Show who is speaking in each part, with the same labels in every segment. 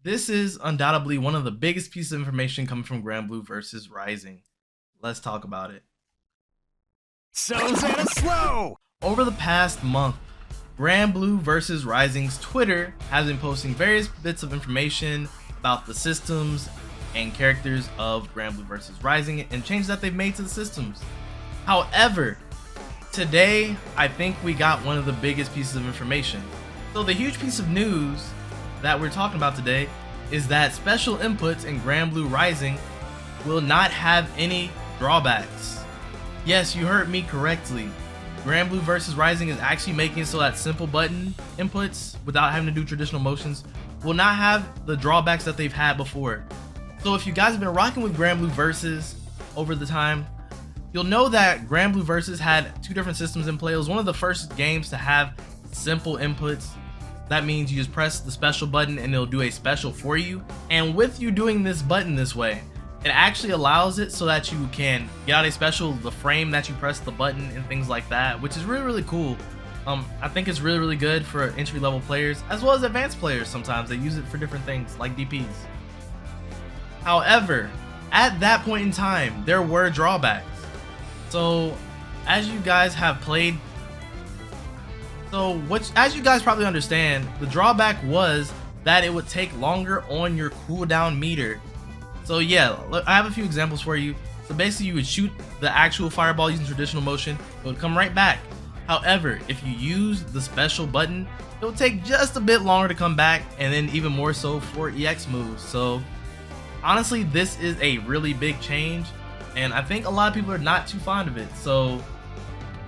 Speaker 1: This is undoubtedly one of the biggest pieces of information coming from Granblue Versus Rising. Let's talk about it.
Speaker 2: So ZettaSlow!
Speaker 1: Over the past month, Granblue Versus Rising's Twitter has been posting various bits of information about the systems and characters of Granblue Versus Rising and changes that they've made to the systems. However, today I think we got one of the biggest pieces of information. So the huge piece of news that we're talking about today is that special inputs in Granblue Rising will not have any drawbacks. Yes, you heard me correctly. Granblue Versus Rising is actually making it so that simple button inputs without having to do traditional motions will not have the drawbacks that they've had before. So if you guys have been rocking with Granblue Versus over the time, you'll know that Granblue Versus had two different systems in play. It was one of the first games to have simple inputs. That means you just press the special button and it'll do a special for you. And with you doing this button this way, it actually allows it so that you can get out a special the frame that you press the button and things like that, which is really cool. I think it's really good for entry-level players as well as advanced players. Sometimes they use it for different things like DPs. However, at that point in time, there were drawbacks. So as you guys have played, as you guys probably understand, the drawback was that it would take longer on your cooldown meter. So yeah, I have a few examples for you. So basically you would shoot the actual fireball using traditional motion, it would come right back. However, if you use the special button, it will take just a bit longer to come back, and then even more so for EX moves. So honestly, this is a really big change, and I think a lot of people are not too fond of it. So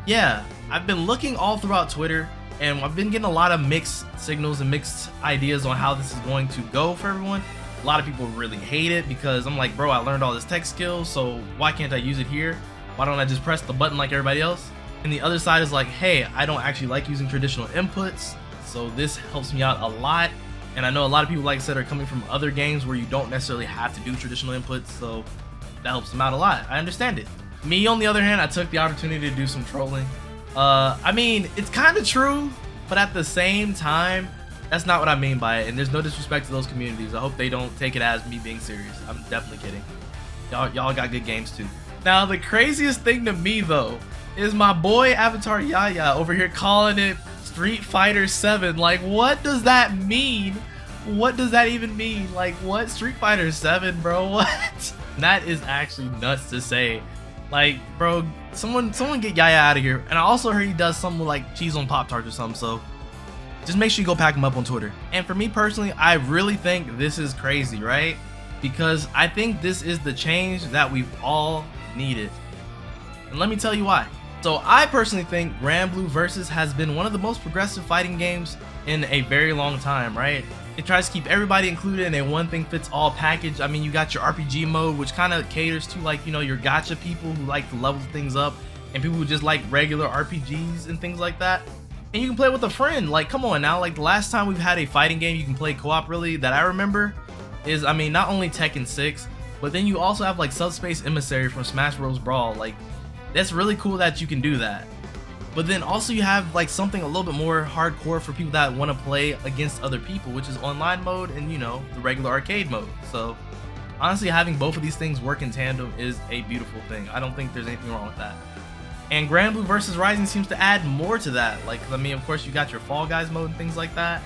Speaker 1: yeah, I've been looking all throughout Twitter, and I've been getting a lot of mixed signals and mixed ideas on how this is going to go for everyone. A lot of people really hate it because I'm like, bro, I learned all this tech skills, so why can't I use it here? Why don't I just press the button like everybody else? And the other side is like, hey, I don't actually like using traditional inputs, so this helps me out a lot. And I know a lot of people, like I said, are coming from other games where you don't necessarily have to do traditional inputs, so that helps them out a lot. I understand it. Me, on the other hand, I took the opportunity to do some trolling. I mean, it's kind of true, but at the same time, that's not what I mean by it, and there's no disrespect to those communities. I hope they don't take it as me being serious. I'm definitely kidding. Y'all got good games too. Now, the craziest thing to me though is my boy Avatar Yaya over here calling it Street Fighter 7. Like, what does that mean? What does that even mean? Like, what? Street Fighter 7, bro? What? That is actually nuts to say. Like, bro, someone get Yaya out of here. And I also heard he does something like cheese on Pop-Tarts or something, so just make sure you go pack him up on Twitter. And for me personally, I really think this is crazy, right? Because I think this is the change that we've all needed. And let me tell you why. So I personally think Granblue Versus has been one of the most progressive fighting games in a very long time, right? It tries to keep everybody included in a one thing fits all package. I mean, you got your RPG mode, which kind of caters to, like, you know, your gacha people who like to level things up, and people who just like regular RPGs and things like that. And you can play with a friend. Like, come on now, like the last time we've had a fighting game you can play co-op really that I remember is, I mean, not only Tekken 6, but then you also have like Subspace Emissary from Smash Bros. Brawl. Like, that's really cool that you can do that. But then also you have like something a little bit more hardcore for people that want to play against other people, which is online mode and, you know, the regular arcade mode. So honestly, having both of these things work in tandem is a beautiful thing. I don't think there's anything wrong with that. And Granblue Versus Rising seems to add more to that. Like, I mean, of course you got your Fall Guys mode and things like that.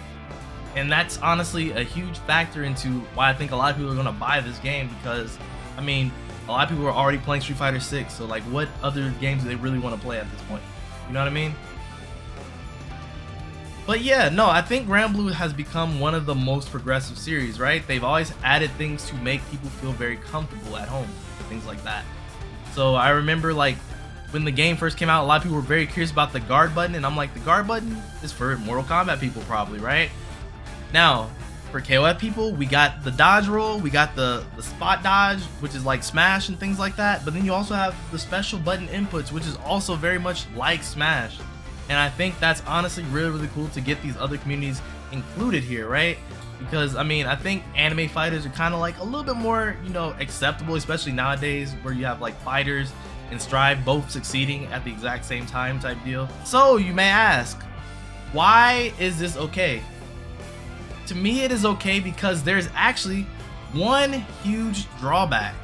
Speaker 1: And that's honestly a huge factor into why I think a lot of people are going to buy this game, because, I mean, a lot of people are already playing Street Fighter 6, so like, what other games do they really want to play at this point? You know what I mean? But yeah, no, I think Granblue has become one of the most progressive series, right? They've always added things to make people feel very comfortable at home, things like that. So I remember, like, when the game first came out, a lot of people were very curious about the guard button, and I'm like, the guard button is for Mortal Kombat people probably, right? Now, for KOF people, we got the dodge roll, we got the spot dodge, which is like Smash and things like that, but then you also have the special button inputs, which is also very much like Smash. And I think that's honestly really cool to get these other communities included here, right? Because, I mean, I think anime fighters are kind of like a little bit more, you know, acceptable, especially nowadays where you have like fighters and Strive both succeeding at the exact same time type deal. So you may ask, why is this okay? to me it is okay because there's actually one huge drawback.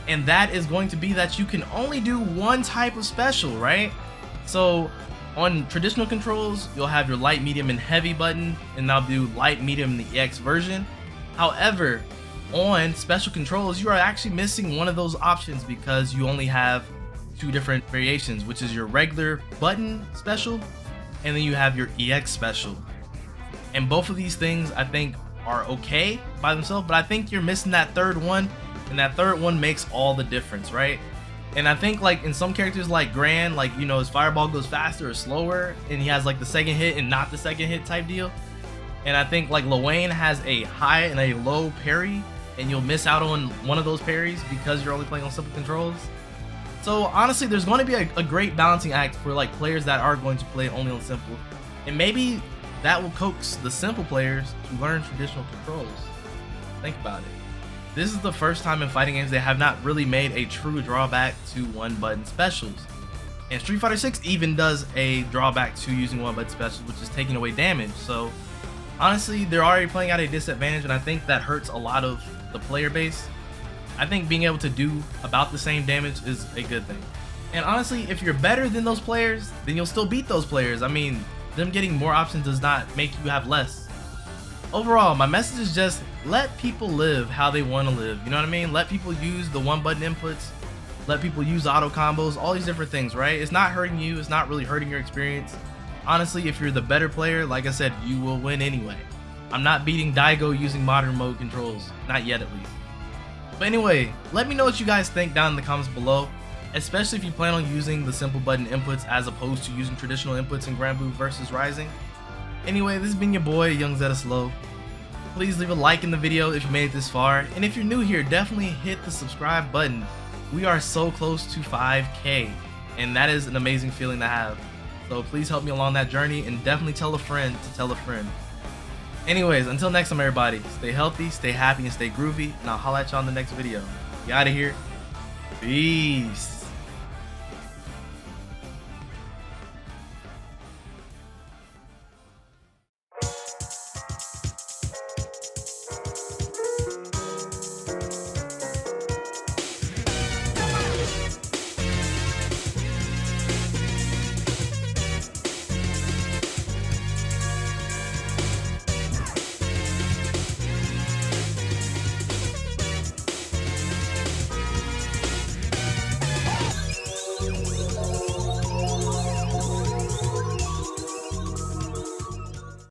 Speaker 1: And that is going to be that you can only do one type of special, right? So on traditional controls, you'll have your light, medium, and heavy button, and I'll do light, medium, and the EX version. However, on special controls, you are actually missing one of those options because you only have two different variations, which is your regular button special, and then you have your EX special. And both of these things I think are okay by themselves, but I think you're missing that third one, and that third one makes all the difference, right? And I think like in some characters like Gran, like, you know, his fireball goes faster or slower, and he has like the second hit and not the second hit type deal. And I think like Wayne has a high and a low parry, and you'll miss out on one of those parries because you're only playing on simple controls. So honestly, there's going to be a great balancing act for like players that are going to play only on simple, and maybe that will coax the simple players to learn traditional controls. Think about it. This is the first time in fighting games they have not really made a true drawback to one button specials. And Street Fighter 6 even does a drawback to using one button specials, which is taking away damage. So honestly, they're already playing at a disadvantage, and I think that hurts a lot of the player base. I think being able to do about the same damage is a good thing. And honestly, if you're better than those players, then you'll still beat those players. I mean, them getting more options does not make you have less. Overall, my message is just let people live how they want to live. You know what I mean? Let people use the one button inputs. Let people use auto combos, all these different things, right? It's not hurting you. It's not really hurting your experience. Honestly, if you're the better player, like I said, you will win anyway. I'm not beating Daigo using modern mode controls. Not yet, at least. But anyway, let me know what you guys think down in the comments below, especially if you plan on using the simple button inputs as opposed to using traditional inputs in Granblue Versus Rising. Anyway, this has been your boy, Young ZettaSlow. Please leave a like in the video if you made it this far, and if you're new here, definitely hit the subscribe button. We are so close to 5K, and that is an amazing feeling to have. So please help me along that journey, and definitely tell a friend to tell a friend. Anyways, until next time everybody, stay healthy, stay happy, and stay groovy, and I'll holla at y'all in the next video. Get out of here. Peace.